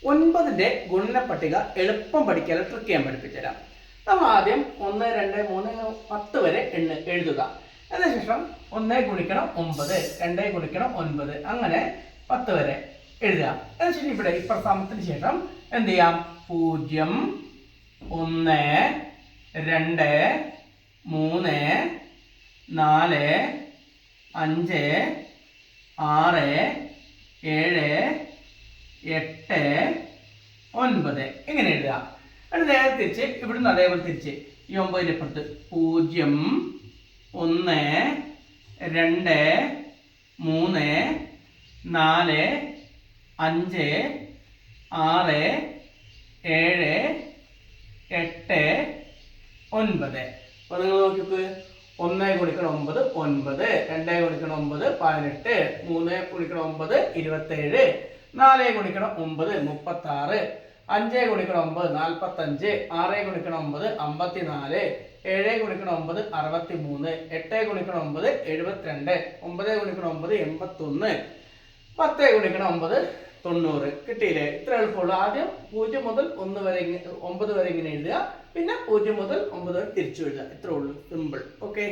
9ന്റെ ഗുണനപ്പട്ടിക എളുപ്പം പഠിക്കാൻ ട്രിക്ക് ഞാൻ പഠിപ്പിച്ചു തരാം. നമ്മൾ ആദ്യം 1, 2, 3, 10 വരെ എഴുതുക. അതിനുശേഷം 1 ഗുണിക്കണം 9, 2 ഗുണിക്കണം 9, അങ്ങനെ 10 വരെ എഴുതുക. അതിനുശേഷം ഇവിടെ സമത്തിന് ശേഷം എന്ത് ചെയ്യാം? 0, 1, 2, 3, 4, 5, 6, 7, 8, 9 ഇങ്ങനെ എഴുതുക. അത് നേരെ തിരിച്ച് ഇവിടുന്ന് അതേപോലെ തിരിച്ച് ഈ 9ന്റെ അപ്പുറത്ത് 0, 1, 2, 3, 4, 5, 6, 7, 8, 9. അപ്പോൾ നിങ്ങൾ നോക്കിക്കോ, 1 ഗുണിക്കണം 9 9, 2 ഗുണിക്കണം 9 18, 3 ഗുണിക്കണം 9 27, 4 ഗുണിക്കണം 9 36, 5 ഗുണിക്കണം 9 45, 6 ഗുണിക്കണം 9 54, 7 ഗുണിക്കണം 9 63, 8 ഗുണിക്കണം 9 72, 9 ഗുണിക്കണം 9 81, 10 ഗുണിക്കണം 9 90. കിട്ടിയില്ലേ? ഇത്ര എളുപ്പമുള്ളൂ. ആദ്യം 0 മുതൽ 9 വരെ ഇങ്ങനെ എഴുതുക, പിന്നെ 0 മുതൽ 9 വരെ തിരിച്ചു എഴുതുക. ഇത്രേ ഉള്ളൂ, സിമ്പിൾ. ഓക്കെ.